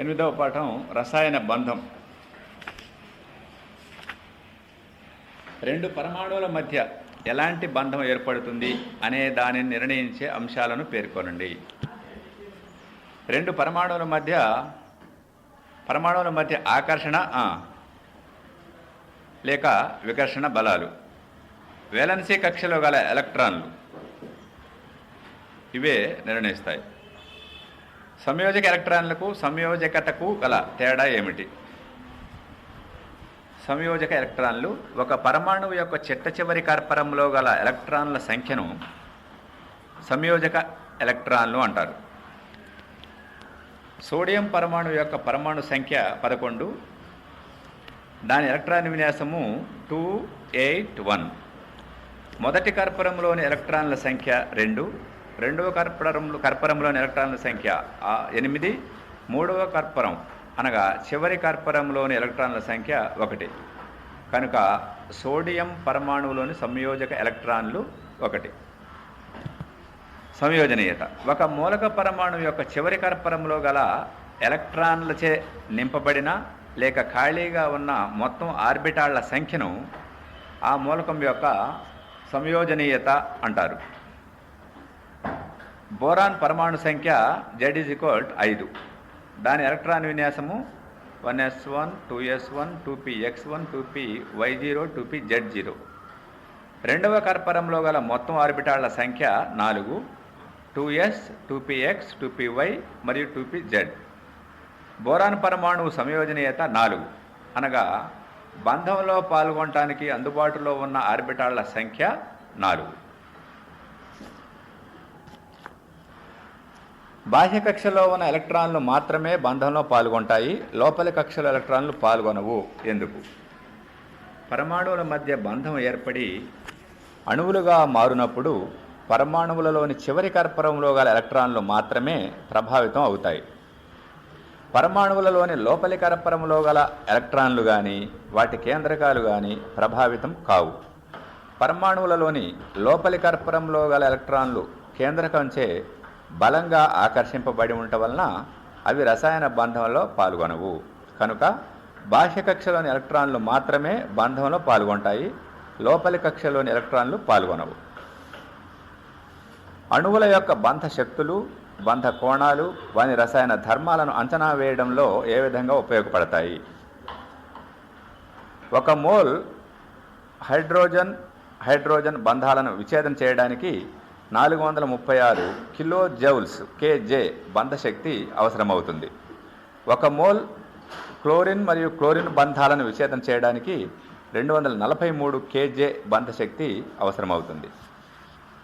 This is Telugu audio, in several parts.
8వ పాఠం రసాయన బంధం. రెండు పరమాణువుల మధ్య ఎలాంటి బంధం ఏర్పడుతుంది అనే దానిని నిర్ణయించే అంశాలను పేర్కొనండి. రెండు పరమాణువుల మధ్య ఆకర్షణ లేక వికర్షణ బలాలు, వేలెన్సీ కక్షలో గల ఎలక్ట్రాన్లు ఇవే నిర్ణయిస్తాయి. సంయోజక ఎలక్ట్రాన్లకు సంయోజకతకు గల తేడా ఏమిటి? సంయోజక ఎలక్ట్రాన్లు ఒక పరమాణువు యొక్క చిట్ట కర్పరంలో గల ఎలక్ట్రాన్ల సంఖ్యను సంయోజక ఎలక్ట్రాన్లు అంటారు. సోడియం పరమాణువు యొక్క పరమాణు సంఖ్య 11, దాని ఎలక్ట్రాన్ విన్యాసము 281. మొదటి కర్పరంలోని ఎలక్ట్రాన్ల సంఖ్య 2, రెండవ కర్పరంలోని ఎలక్ట్రాన్ల సంఖ్య 8, మూడవ కర్పరం అనగా చివరి కర్పరంలోని ఎలక్ట్రాన్ల సంఖ్య 1. కనుక సోడియం పరమాణువులోని సంయోజక ఎలక్ట్రాన్లు 1. సంయోజనీయత ఒక మూలక పరమాణువు యొక్క చివరి కర్పరంలో గల ఎలక్ట్రాన్లచే నింపబడిన లేక ఖాళీగా ఉన్న మొత్తం ఆర్బిటాళ్ల సంఖ్యను ఆ మూలకం యొక్క సంయోజనీయత అంటారు. బోరాన్ పరమాణు సంఖ్య Z=5, దాని electron విన్యాసము 1s1 2s1 2px1 2py0 2pz0. రెండవ కర్పరంలో గల మొత్తం ఆర్బిటాళ్ల సంఖ్య 4, 2s 2px 2py మరియు 2pz. బోరాన్ పరమాణువు సంయోజనీయత 4, అనగా బంధంలో పాల్గొనటానికి అందుబాటులో ఉన్న ఆర్బిటాళ్ల సంఖ్య 4. బాహ్య కక్షలో ఉన్న ఎలక్ట్రాన్లు మాత్రమే బంధంలో పాల్గొంటాయి, లోపలి కక్షలో ఎలక్ట్రాన్లు పాల్గొనవు. ఎందుకు? పరమాణువుల మధ్య బంధం ఏర్పడి అణువులుగా మారునప్పుడు పరమాణువులలోని చివరి కర్పరంలో గల ఎలక్ట్రాన్లు మాత్రమే ప్రభావితం అవుతాయి. పరమాణువులలోని లోపలి కర్పరంలో గల ఎలక్ట్రాన్లు కానీ వాటి కేంద్రకాలు కానీ ప్రభావితం కావు. పరమాణువులలోని లోపలి కర్పరంలో గల ఎలక్ట్రాన్లు కేంద్రకంచే బలంగా ఆకర్షింపబడి ఉండటం వలన అవి రసాయన బంధంలో పాల్గొనవు. కనుక బాహ్య కక్షలోని ఎలక్ట్రాన్లు మాత్రమే బంధంలో పాల్గొంటాయి, లోపలి కక్షలోని ఎలక్ట్రాన్లు పాల్గొనవు. అణువుల యొక్క బంధ శక్తులు, బంధ కోణాలు వాని రసాయన ధర్మాలను అంచనా వేయడంలో ఏ విధంగా ఉపయోగపడతాయి? ఒక మోల్ హైడ్రోజన్ బంధాలను విచ్ఛేదం చేయడానికి 436 కిలోజౌల్స్ kJ బంధశక్తి అవసరమవుతుంది. ఒక మోల్ క్లోరిన్ మరియు క్లోరిన్ బంధాలను విచ్ఛేదం చేయడానికి 243 kJ బంధశక్తి అవసరమవుతుంది.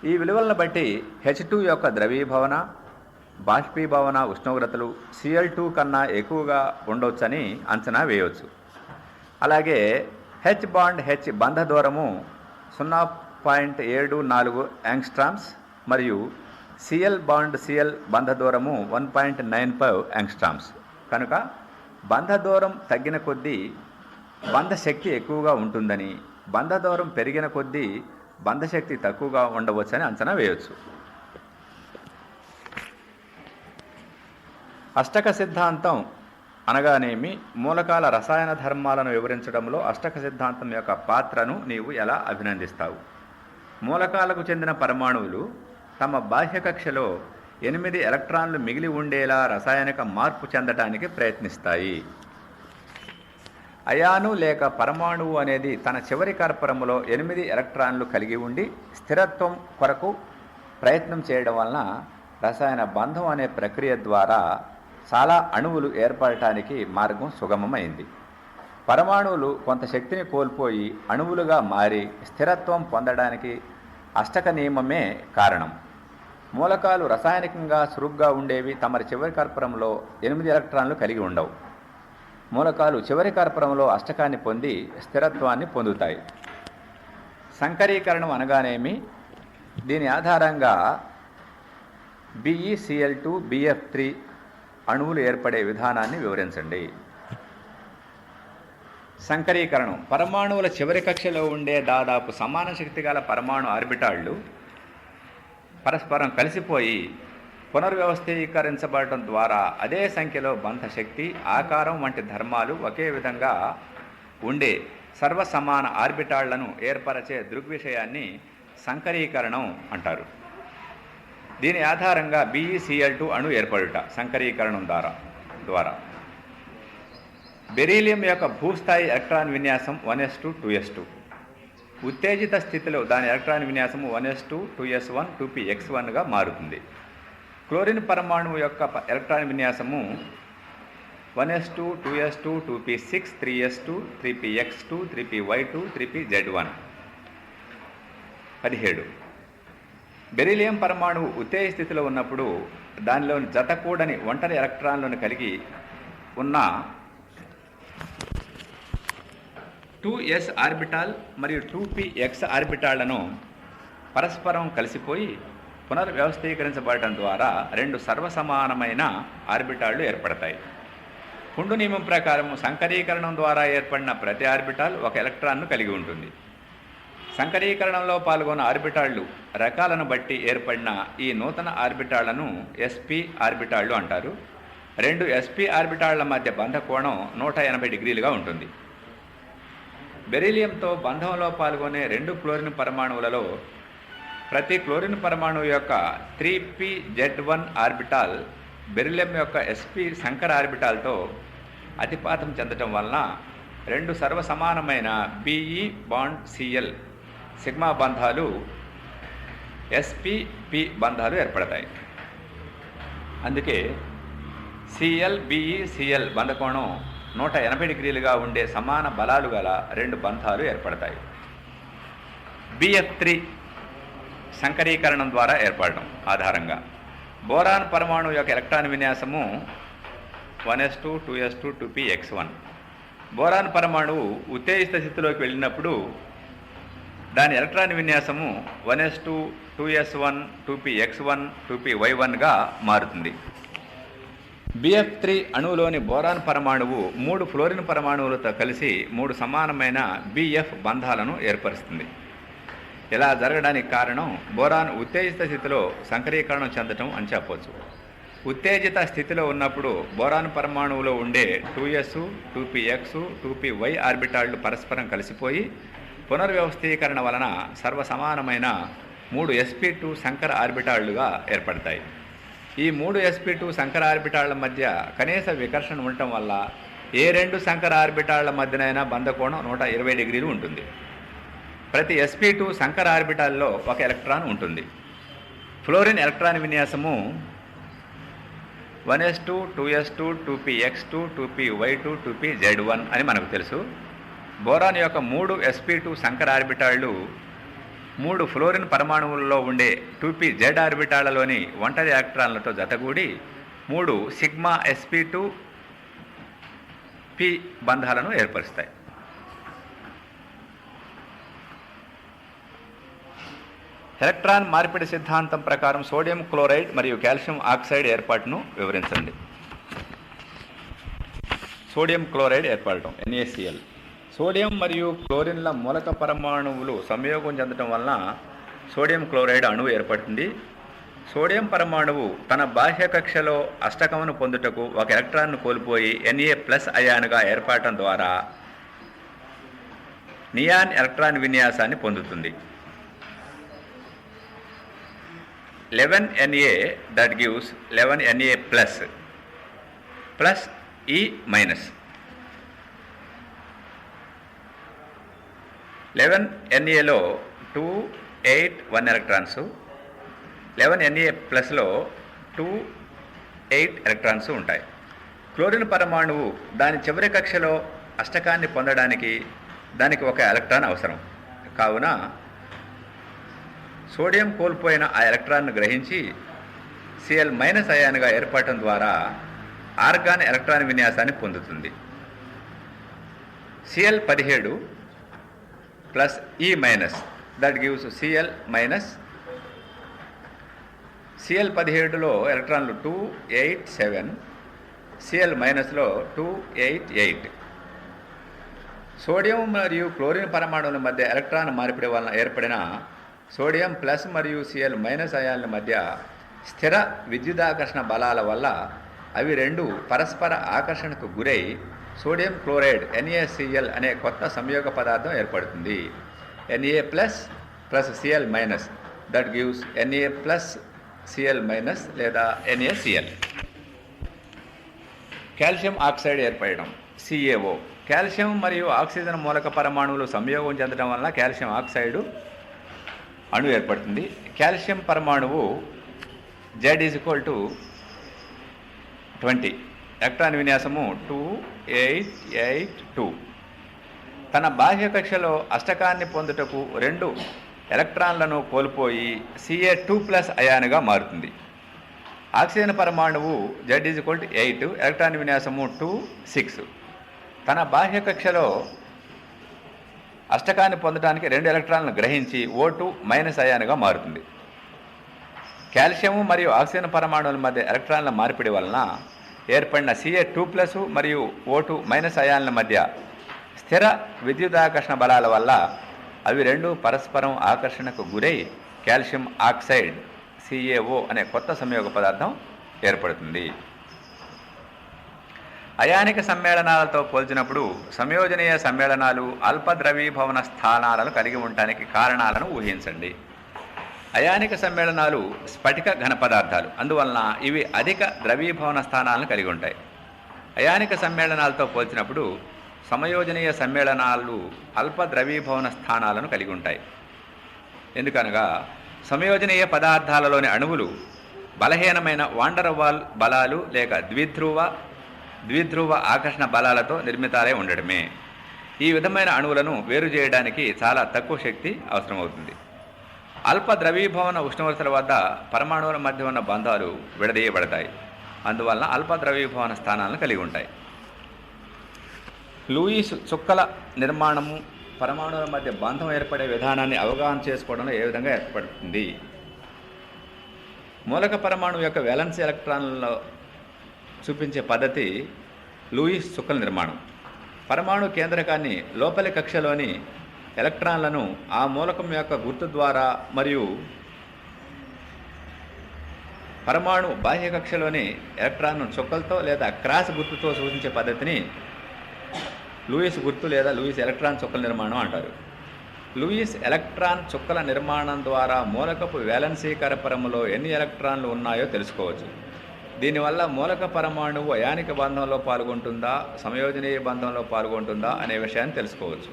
ఈ విలువలను బట్టి H2 యొక్క ద్రవీభవన, బాష్పీభవన ఉష్ణోగ్రతలు Cl2 కన్నా ఎక్కువగా ఉండవచ్చని అంచనా వేయవచ్చు. అలాగే H బాండ్ H బంధ దూరము 0.74 యాంగ్స్ట్రామ్స్ మరియు Cl బాండ్ Cl బంధ దూరము 1.95 యాంగ్స్ట్రామ్స్. కనుక బంధ దూరం తగ్గిన కొద్దీ బంధశక్తి ఎక్కువగా ఉంటుందని, బంధ దూరం పెరిగిన కొద్దీ బంధశక్తి తక్కువగా ఉండవచ్చని అంచనా వేయవచ్చు. అష్టక సిద్ధాంతం అనగానేమి? మూలకాల రసాయన ధర్మాలను వివరించడంలో అష్టక సిద్ధాంతం యొక్క పాత్రను నీవు ఎలా అభినందిస్తావు? మూలకాలకు చెందిన పరమాణువులు తమ బాహ్య కక్షలో 8 ఎలక్ట్రాన్లు మిగిలి ఉండేలా రసాయనిక మార్పు చెందటానికి ప్రయత్నిస్తాయి. అయాను లేక పరమాణువు అనేది తన చివరి కర్పరములో 8 ఎలక్ట్రాన్లు కలిగి ఉండి స్థిరత్వం కొరకు ప్రయత్నం చేయడం వలన రసాయన బంధం అనే ప్రక్రియ ద్వారా చాలా అణువులు ఏర్పడటానికి మార్గం సుగమమైంది. పరమాణువులు కొంత శక్తిని కోల్పోయి అణువులుగా మారి స్థిరత్వం పొందడానికి అష్టక నియమమే కారణం. మూలకాలు రసాయనికంగా చురుగ్గా ఉండేవి తమ చివరి కర్పరంలో 8 ఎలక్ట్రాన్లు కలిగి ఉండవు. మూలకాలు చివరి కర్పరంలో అష్టకాన్ని పొంది స్థిరత్వాన్ని పొందుతాయి. సంకరీకరణం అనగానేమి? దీని ఆధారంగా BeCl2BF3 అణువులు ఏర్పడే విధానాన్ని వివరించండి. సంకరీకరణం పరమాణువుల చివరి కక్షలో ఉండే దాదాపు సమాన శక్తి గల పరమాణు ఆర్బిటాళ్లు పరస్పరం కలిసిపోయి పునర్వ్యవస్థీకరించబడటం ద్వారా అదే సంఖ్యలో బంధ శక్తి, ఆకారం వంటి ధర్మాలు ఒకే విధంగా ఉండే సర్వసమాన ఆర్బిటాళ్లను ఏర్పరచే దృగ్విషయాన్ని సంకరీకరణం అంటారు. దీని ఆధారంగా BeCl2 అణు ఏర్పడుట సంకరీకరణం ద్వారా బెరీలియం యొక్క భూస్థాయి ఎలక్ట్రాన్ విన్యాసం 1s2 2s2. ఉత్తేజిత స్థితిలో దాని ఎలక్ట్రాన్ విన్యాసము 1s2 2s1 2px1గా మారుతుంది. క్లోరిన్ పరమాణువు యొక్క electron విన్యాసము 1s2 2s2 2p6 3s2 3px2 3py2 3pz1. 17. Beryllium పరమాణువు ఉత్తేజ స్థితిలో ఉన్నప్పుడు దానిలోని జతకూడని ఒంటరి ఎలక్ట్రాన్లను కలిగి ఉన్న 2s ఆర్బిటాల్ మరియు 2px ఆర్బిటాళ్లను పరస్పరం కలిసిపోయి పునర్వ్యవస్థీకరించబడటం ద్వారా రెండు సర్వసమానమైన ఆర్బిటాళ్లు ఏర్పడతాయి. కుండు నియమం ప్రకారం సంకరీకరణం ద్వారా ఏర్పడిన ప్రతి ఆర్బిటాల్ ఒక ఎలక్ట్రాన్ను కలిగి ఉంటుంది. సంకరీకరణంలో పాల్గొన్న ఆర్బిటాళ్లు రకాలను బట్టి ఏర్పడిన ఈ నూతన ఆర్బిటాళ్లను sp ఆర్బిటాళ్లు అంటారు. రెండు sp ఆర్బిటాళ్ల మధ్య బంధ కోణం 180 డిగ్రీలుగా ఉంటుంది. బెరీలియంతో బంధంలో పాల్గొనే రెండు క్లోరిన్ పరమాణువులలో ప్రతి క్లోరిన్ పరమాణువు యొక్క 3pz1 ఆర్బిటాల్ బెరీలియం యొక్క sp సంకర ఆర్బిటాల్తో అతిపాతం చెందటం వలన రెండు సర్వసమానమైన BeCl సిగ్మా బంధాలు sp-p బంధాలు ఏర్పడతాయి. అందుకే Cl-BeCl బంధకోణం 180 డిగ్రీలుగా ఉండే సమాన బలాలు గల రెండు బంధాలు ఏర్పడతాయి. BF3 సంకరీకరణం ద్వారా ఏర్పడడం ఆధారంగా బోరాన్ పరమాణువు యొక్క electron విన్యాసము 1s2 2s2 2px1. Boron పరమాణువు ఉత్తేజిత స్థితిలోకి వెళ్ళినప్పుడు దాని ఎలక్ట్రాన్ విన్యాసము 1s2 2s1 2px1 2py1గా మారుతుంది. BF3 అణువులోని బోరాన్ పరమాణువు 3 ఫ్లోరిన్ పరమాణువులతో కలిసి 3 సమానమైన BF బంధాలను ఏర్పరుస్తుంది. ఇలా జరగడానికి కారణం బోరాన్ ఉత్తేజిత స్థితిలో సంకరీకరణం చెందటం అని చెప్పవచ్చు. ఉత్తేజిత స్థితిలో ఉన్నప్పుడు బోరాన్ పరమాణువులో ఉండే 2s 2px 2py ఆర్బిటాళ్లు పరస్పరం కలిసిపోయి పునర్వ్యవస్థీకరణ వలన సర్వసమానమైన 3 sp2 సంకర ఆర్బిటాళ్లుగా ఏర్పడతాయి. ఈ 3 sp2 సంకర ఆర్బిటాళ్ల మధ్య కనీస వికర్షణ ఉండటం వల్ల ఏ రెండు సంకర ఆర్బిటాళ్ల మధ్యనైనా బంధకోణం 120 డిగ్రీలు ఉంటుంది. ప్రతి sp2 సంకర ఆర్బిటాల్లో ఒక ఎలక్ట్రాన్ ఉంటుంది. Fluorine electron విన్యాసము 1s2 2s2 2px2 2py2 2pz1 అని మనకు తెలుసు. బోరాన్ యొక్క 3 sp2 సంకర ఆర్బిటాళ్లు 3 ఫ్లోరిన్ పరమాణువులలో ఉండే 2pz ఆర్బిటాళ్లలోని ఒంటరి ఎలక్ట్రాన్లతో జతగూడి 3 సిగ్మా sp2 p బంధాలను ఏర్పరుస్తాయి. ఎలక్ట్రాన్ మార్పిడి సిద్ధాంతం ప్రకారం సోడియం క్లోరైడ్ మరియు కాల్షియం ఆక్సైడ్ ఏర్పాటును వివరించండి. సోడియం క్లోరైడ్ ఏర్పడటం NaCl. సోడియం మరియు క్లోరిన్ల మూలక పరమాణువులు సంయోగం చెందటం వలన సోడియం క్లోరైడ్ అణువు ఏర్పడుతుంది. సోడియం పరమాణువు తన బాహ్య కక్షలో అష్టకమును పొందుటకు ఒక ఎలక్ట్రాన్ను కోల్పోయి Na+ అయాన్గా ఏర్పడటం ద్వారా నియాన్ ఎలక్ట్రాన్ విన్యాసాన్ని పొందుతుంది. 11Na that gives 11Na plus E minus. 11Naలో 2 8 1 electrons, 11Na ప్లస్లో 2 8 ఎలక్ట్రాన్స్ ఉంటాయి. క్లోరిన్ పరమాణువు దాని చివరి కక్షలో అష్టకాన్ని పొందడానికి దానికి ఒక ఎలక్ట్రాన్ అవసరం. కావున సోడియం కోల్పోయిన ఆ ఎలక్ట్రాన్ను గ్రహించి Cl- అయాన్గా ఏర్పడటం ద్వారా ఆర్గాన్ ఎలక్ట్రాన్ విన్యాసాన్ని పొందుతుంది. Cl17 plus E minus that gives Cl minus. Cl17లో ఎలక్ట్రాన్లు 2 8 7, Cl మైనస్లో 2 8 8. సోడియం మరియు క్లోరిన్ పరమాణువుల మధ్య ఎలక్ట్రాన్ మార్పిడి వలన ఏర్పడిన సోడియం ప్లస్ మరియు Cl- అయాన్ల మధ్య స్థిర విద్యుదాకర్షణ బలాల వల్ల అవి రెండు పరస్పర ఆకర్షణకు గురై సోడియం క్లోరైడ్ NaCl అనే కొత్త సంయోగ పదార్థం ఏర్పడుతుంది. Na plus Cl minus that gives Na plus Cl minus లేదా NaCl. కాల్షియం ఆక్సైడ్ ఏర్పడడం CaO. కాల్షియం మరియు ఆక్సిజన్ మూలక పరమాణువులు సంయోగం చెందడం వలన కాల్షియం ఆక్సైడు అణు ఏర్పడుతుంది. కాల్షియం పరమాణువు Z=20, ఎలక్ట్రాన్ విన్యాసము 2882. తన బాహ్య కక్షలో అష్టకాన్ని పొందుటకు 2 ఎలక్ట్రాన్లను కోల్పోయి Ca2+ అయాన్గా మారుతుంది. ఆక్సిజన్ పరమాణువు Z=8, ఎలక్ట్రాన్ విన్యాసము 26. తన బాహ్య కక్షలో అష్టకాన్ని పొందడానికి 2 ఎలక్ట్రాన్లను గ్రహించి O2- అయాన్గా మారుతుంది. కాల్షియం మరియు ఆక్సిజన్ పరమాణువుల మధ్య ఎలక్ట్రాన్ల మార్పిడి వలన ఏర్పడిన Ca2+ మరియు O2- అయాన్ల మధ్య స్థిర విద్యుదాకర్షణ బలాల వల్ల అవి రెండు పరస్పరం ఆకర్షణకు గురై కాల్షియం ఆక్సైడ్ CaO అనే కొత్త సంయోగ పదార్థం ఏర్పడుతుంది. అయానిక సమ్మేళనాలతో పోల్చినప్పుడు సంయోజనీయ సమ్మేళనాలు అల్ప ద్రవీభవన స్థానాలను కలిగి ఉండటానికి కారణాలను ఊహించండి. అయానిక సమ్మేళనాలు స్ఫటిక ఘన పదార్థాలు, అందువలన ఇవి అధిక ద్రవీభవన స్థానాలను కలిగి ఉంటాయి. అయానిక సమ్మేళనాలతో పోల్చినప్పుడు సమయోజనీయ సమ్మేళనాలు అల్ప ద్రవీభవన స్థానాలను కలిగి ఉంటాయి. ఎందుకనగా సమయోజనీయ పదార్థాలలోని అణువులు బలహీనమైన వాండర్వాల్ బలాలు లేక ద్విధ్రువ ఆకర్షణ బలాలతో నిర్మితాలై ఉండడమే. ఈ విధమైన అణువులను వేరు చేయడానికి చాలా తక్కువ శక్తి అవసరమవుతుంది. అల్ప ద్రవీభవన ఉష్ణోగ్రతల వద్ద పరమాణువుల మధ్య ఉన్న బంధాలు విడదీయబడతాయి. అందువలన అల్ప ద్రవీభవన స్థానాలను కలిగి ఉంటాయి. లూయిస్ చుక్కల నిర్మాణము పరమాణువుల మధ్య బంధం ఏర్పడే విధానాన్ని అవగాహన చేసుకోవడంలో ఏ విధంగా ఏర్పడుతుంది? మూలక పరమాణువు యొక్క వేలెన్స్ ఎలక్ట్రాన్లలో చూపించే పద్ధతి లూయిస్ చుక్కల నిర్మాణం. పరమాణు కేంద్రకాన్ని లోపలి కక్షలోని ఎలక్ట్రాన్లను ఆ మూలకం యొక్క గుర్తు ద్వారా మరియు పరమాణు బాహ్య కక్షలోని ఎలక్ట్రాన్ను చుక్కలతో లేదా క్రాస్ గుర్తుతో సూచించే పద్ధతిని లూయిస్ గుర్తు లేదా లూయిస్ ఎలక్ట్రాన్ చుక్కల నిర్మాణం అంటారు. లూయిస్ ఎలక్ట్రాన్ చుక్కల నిర్మాణం ద్వారా మూలకపు వేలెన్సీకర పరములో ఎన్ని ఎలక్ట్రాన్లు ఉన్నాయో తెలుసుకోవచ్చు. దీనివల్ల మూలక పరమాణువు అయానిక బంధంలో పాల్గొంటుందా, సమయోజనీయ బంధంలో పాల్గొంటుందా అనే విషయాన్ని తెలుసుకోవచ్చు.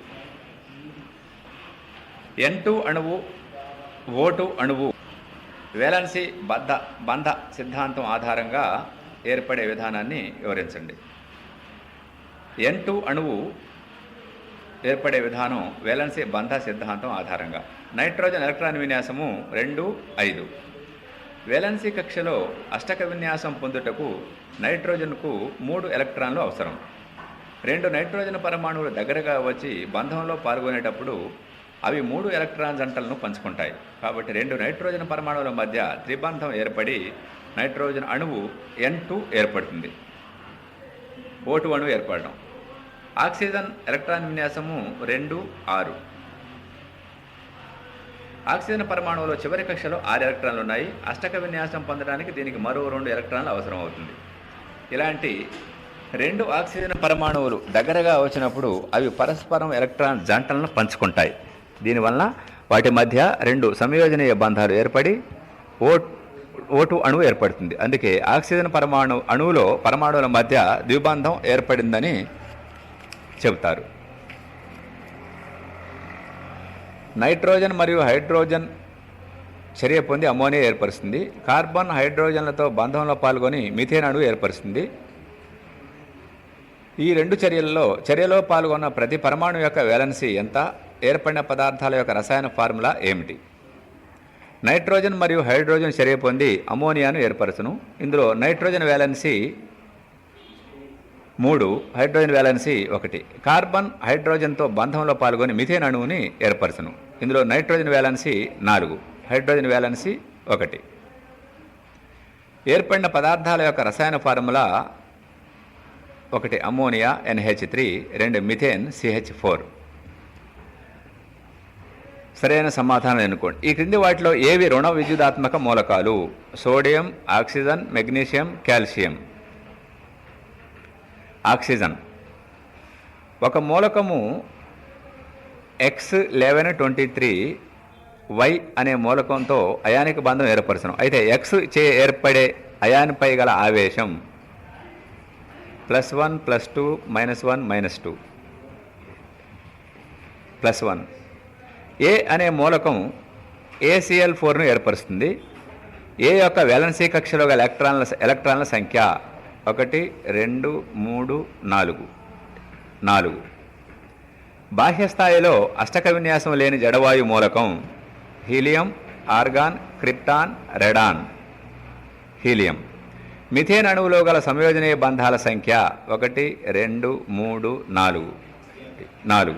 N2 అణువు O2 అణువు వేలెన్సీ బంధ సిద్ధాంతం ఆధారంగా ఏర్పడే విధానాన్ని వివరించండి. N2 అణువు ఏర్పడే విధానం వేలెన్సీ బంధ సిద్ధాంతం ఆధారంగా. నైట్రోజన్ ఎలక్ట్రాన్ విన్యాసము 2, 5. వేలెన్సీ కక్షలో అష్టక విన్యాసం పొందుటకు నైట్రోజన్కు 3 ఎలక్ట్రాన్లు అవసరం. 2 నైట్రోజన్ పరమాణువులు దగ్గరగా వచ్చి బంధంలో పాల్గొనేటప్పుడు అవి 3 ఎలక్ట్రాన్ జంటలను పంచుకుంటాయి. కాబట్టి 2 నైట్రోజన్ పరమాణువుల మధ్య త్రిబంధం ఏర్పడి నైట్రోజన్ అణువు N2 ఏర్పడుతుంది. O2 అణువు ఏర్పడడం. ఆక్సిజన్ ఎలక్ట్రాన్ విన్యాసము 2, 6. ఆక్సిజన్ పరమాణువులో చివరి కక్షలో 6 ఎలక్ట్రాన్లు ఉన్నాయి. అష్టక విన్యాసం పొందడానికి దీనికి మరో 2 ఎలక్ట్రాన్లు అవసరం అవుతుంది. ఇలాంటి 2 ఆక్సిజన్ పరమాణువులు దగ్గరగా వచ్చినప్పుడు అవి పరస్పరం ఎలక్ట్రాన్ జంటలను పంచుకుంటాయి. దీనివలన వాటి మధ్య 2 సంయోజనీయ బంధాలు ఏర్పడి O2 అణువు ఏర్పడుతుంది. అందుకే ఆక్సిజన్ అణువులో పరమాణువుల మధ్య ద్విబంధం ఏర్పడిందని చెబుతారు. నైట్రోజన్ మరియు హైడ్రోజన్ చర్య పొంది అమ్మోనియా ఏర్పరుస్తుంది. కార్బన్ హైడ్రోజన్లతో బంధంలో పాల్గొని మిథేన్ అణువు ఏర్పరుస్తుంది. ఈ 2 చర్యలో పాల్గొన్న ప్రతి పరమాణు యొక్క వేలెన్సీ ఎంత? ఏర్పడిన పదార్థాల యొక్క రసాయన ఫార్ములా ఏమిటి? నైట్రోజన్ మరియు హైడ్రోజన్ చర్య పొంది అమోనియాను ఏర్పరచును. ఇందులో nitrogen valency 3, hydrogen valency 1. Carbon హైడ్రోజన్తో బంధంలో పాల్గొని మిథేన్ అణువుని ఏర్పరచును. ఇందులో నైట్రోజన్ వేలెన్సీ 4, హైడ్రోజన్ వేలెన్సీ 1. ఏర్పడిన పదార్థాల యొక్క రసాయన formula 1 ammonia NH3, 2 methane CH4. సరైన సమాధానం ఎన్నుకోండి. ఈ క్రింది వాటిలో ఏవి రుణ విద్యుదాత్మక మూలకాలు? Sodium, oxygen, magnesium, calcium. Oxygen. ఒక మూలకము X1123 Y అనే మూలకంతో అయానిక బంధం ఏర్పరచను. అయితే X చే ఏర్పడే అయాన్పై గల ఆవేశం +1 +2 -1 -2 +1. ఏ అనే మూలకం ACl4ను ఏర్పరుస్తుంది. ఏ యొక్క వ్యాలెన్సీ కక్షలో గల ఎలక్ట్రాన్ల సంఖ్య 1 2 3 4 4. బాహ్య స్థాయిలో అష్టక విన్యాసం లేని జడవాయు మూలకం helium, organ, krypton, రెడాన్. Helium. Methane అణువులో గల సంయోజనీయ బంధాల సంఖ్య 1 2 3 4 4.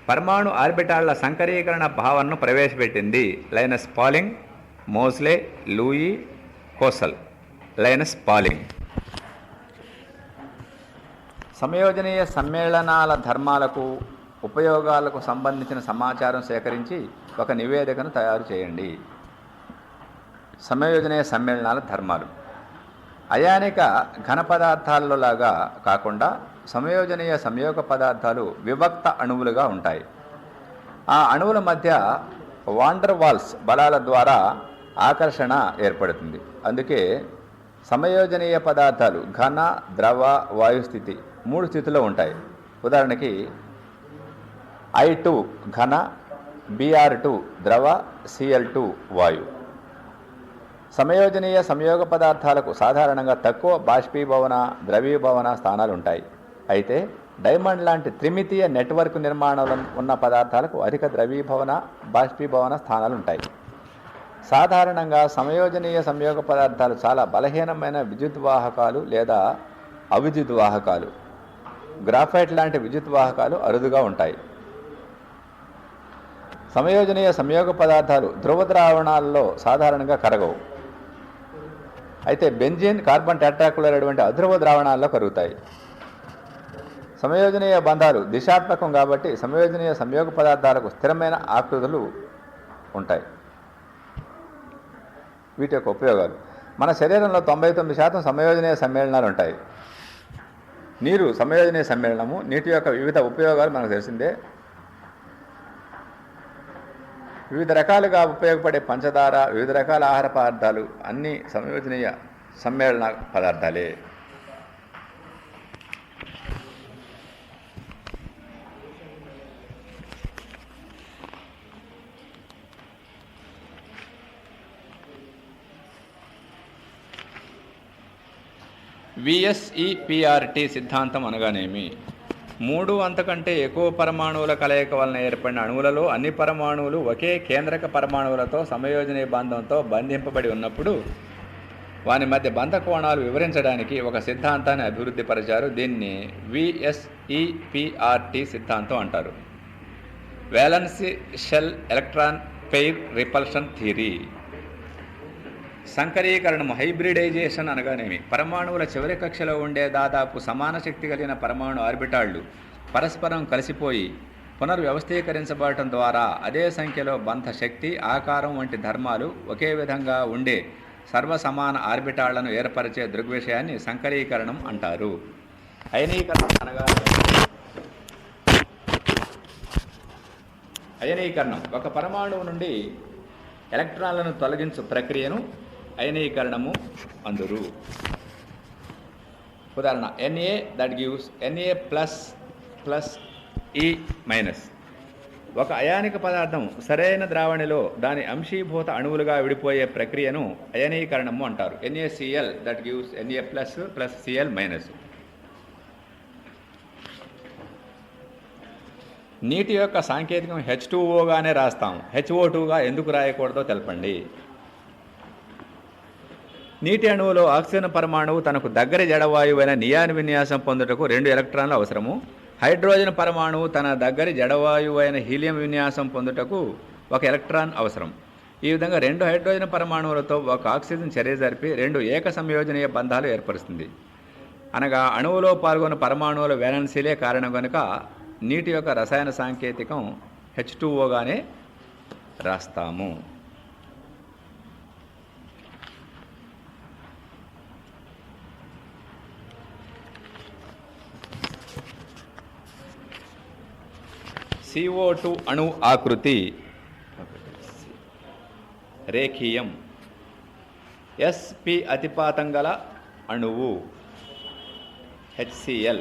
పరమాణు ఆర్బిటాళ్ల సంకరీకరణ భావనను ప్రవేశపెట్టింది లైనస్ పాలింగ్, మోస్లే, లూయి, కోసల్. లైనస్ పాలింగ్. సంయోజనీయ సమ్మేళనాల ధర్మాలకు, ఉపయోగాలకు సంబంధించిన సమాచారం సేకరించి ఒక నివేదికను తయారు చేయండి. సంయోజనీయ సమ్మేళనాల ధర్మాలు అయానిక ఘన పదార్థాలలో లాగా కాకుండా సంయోజనీయ సంయోగ పదార్థాలు విభక్త అణువులుగా ఉంటాయి. ఆ అణువుల మధ్య వాండర్ వాల్స్ బలాల ద్వారా ఆకర్షణ ఏర్పడుతుంది. అందుకే సమయోజనీయ పదార్థాలు ఘన, ద్రవ, వాయు స్థితి 3 స్థితిలో ఉంటాయి. ఉదాహరణకి I2 ఘన, Br2 ద్రవ, Cl2 వాయు. సమయోజనీయ సంయోగ పదార్థాలకు సాధారణంగా తక్కువ బాష్పీభవన, ద్రవీభవన స్థానాలు ఉంటాయి. అయితే డైమండ్ లాంటి త్రిమితీయ నెట్వర్క్ నిర్మాణం ఉన్న పదార్థాలకు అధిక ద్రవీభవన, బాష్పీభవన స్థానాలు ఉంటాయి. సాధారణంగా సమయోజనీయ సంయోగ పదార్థాలు చాలా బలహీనమైన విద్యుద్వాహకాలు లేదా అవిద్యుద్వాహకాలు. గ్రాఫైట్ లాంటి విద్యుద్వాహకాలు అరుదుగా ఉంటాయి. సమయోజనీయ సంయోగ పదార్థాలు ధ్రువ ద్రావణాల్లో సాధారణంగా కరగవు. అయితే బెంజీన్, కార్బన్ టెట్రాక్లోరైడ్ వంటి అధ్రువ ద్రావణాల్లో కరుగుతాయి. సమయోజనీయ బంధాలు దిశాత్మకం కాబట్టి సమయోజనీయ సంయోగ పదార్థాలకు స్థిరమైన ఆకృతులు ఉంటాయి. వీటి యొక్క ఉపయోగాలు: మన శరీరంలో 99% సమయోజనీయ సమ్మేళనాలు ఉంటాయి. నీరు సమయోజనీయ సమ్మేళనము. నీటి యొక్క వివిధ ఉపయోగాలు మనకు తెలిసిందే. వివిధ రకాలుగా ఉపయోగపడే పంచదార, వివిధ రకాల ఆహార పదార్థాలు అన్నీ సంయోజనీయ సమ్మేళన పదార్థాలే. VSEPRT సిద్ధాంతం అనగానేమి? 3 అంతకంటే ఎక్కువ పరమాణువుల కలయిక వలన ఏర్పడిన అణువులలో అన్ని పరమాణువులు ఒకే కేంద్రక పరమాణువులతో సమయోజనీయ బంధంతో బంధింపబడి ఉన్నప్పుడు వాని మధ్య బంధ కోణాలు వివరించడానికి ఒక సిద్ధాంతాన్ని అభివృద్ధి పరిచారు. దీన్ని VSEPRT సిద్ధాంతం అంటారు. Valence shell electron pair repulsion theory. సంకరీకరణము, హైబ్రిడైజేషన్ అనగానేమి? పరమాణువుల చివరి కక్షలో ఉండే దాదాపు సమాన శక్తి కలిగిన పరమాణు ఆర్బిటాళ్లు పరస్పరం కలిసిపోయి పునర్వ్యవస్థీకరించబడటం ద్వారా అదే సంఖ్యలో బంధ శక్తి, ఆకారం వంటి ధర్మాలు ఒకే విధంగా ఉండే సర్వసమాన ఆర్బిటాళ్లను ఏర్పరిచే దృగ్విషయాన్ని సంకరీకరణం అంటారు. అయనీకరణం అనగా అయనీకరణం ఒక పరమాణువు నుండి ఎలక్ట్రాన్లను తొలగించు ప్రక్రియను అయనీకరణము అందురు. ఉదాహరణ Na that gives Na++ E-. ఒక అయానిక పదార్థం సరైన ద్రావణిలో దాని అంశీభూత అణువులుగా విడిపోయే ప్రక్రియను అయనీకరణము అంటారు. NaCl that gives Na++ Cl-. నీటి యొక్క సాంకేతికం H2O-గానే రాస్తాం. HO2గా ఎందుకు రాయకూడదో తెలపండి. నీటి అణువులో ఆక్సిజన్ పరమాణువు తనకు దగ్గరి జడవాయువైన నియాన్ విన్యాసం పొందుటకు 2 ఎలక్ట్రాన్లు అవసరము. హైడ్రోజన్ పరమాణువు తన దగ్గరి జడవాయువైన హీలియం విన్యాసం పొందుటకు 1 ఎలక్ట్రాన్ అవసరం. ఈ విధంగా 2 హైడ్రోజన్ పరమాణువులతో 1 ఆక్సిజన్ చర్య జరిపి 2 ఏక సంయోజనీయ బంధాలు ఏర్పరుస్తుంది. అనగా అణువులో పాల్గొన్న పరమాణువుల వ్యాలెన్సీలే కారణం కనుక నీటి యొక్క రసాయన సాంకేతికం H2O-గానే రాస్తాము. CO2 అణు ఆకృతి రేఖీయం. Sp అతిపాతం గల అణువు HCl.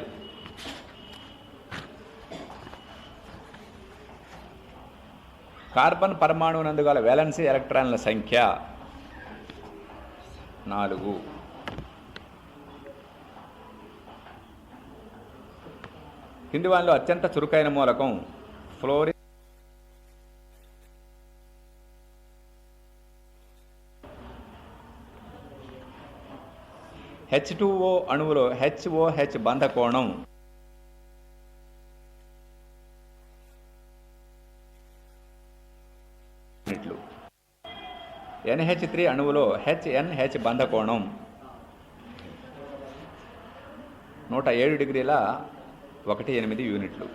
కార్బన్ పరమాణువునందు గల వేలెన్సీ ఎలక్ట్రాన్ల సంఖ్య 4. కింది వానిలో అత్యంత చురుకైన మూలకం ఫ్లోరిన్. H2O అణువులో HOH బంధ కోణం NH3 అణువులో HNH బంధ కోణం 107 డిగ్రీల 18 యూనిట్లు.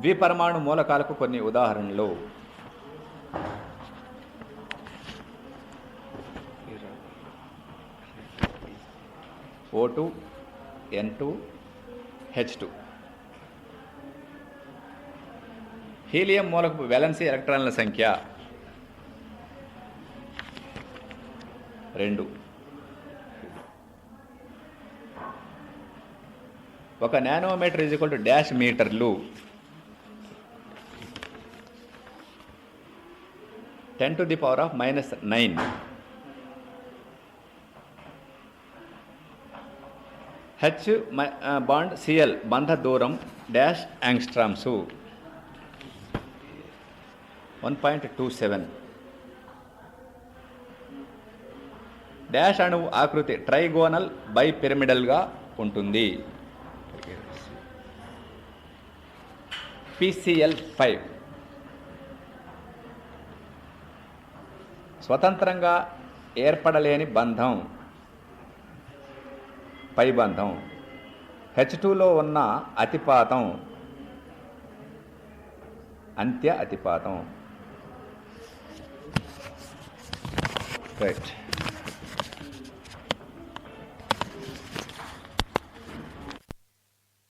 ద్విపరమాణు మూలకాలకు కొన్ని ఉదాహరణలు. O2, N2, H2. Helium మూలకపు valency ఎలక్ట్రాన్ల సంఖ్య 2. ఒక నానోమీటర్ డాష్ మీటర్లు 10⁻⁻⁹. H బాండ్ Cl బంధ దూరం డాష్ యాంగ్స్ట్రామ్స్ 1.27. డాష్ అణువు ఆకృతి ట్రైగోనల్ బైపిరమిడల్గా ఉంటుంది. PCl5 స్వతంత్రంగా ఏర్పడలేని బంధం పై బంధం. H2లో ఉన్న అతిపాతం అంత్య అతిపాతం. రైట్.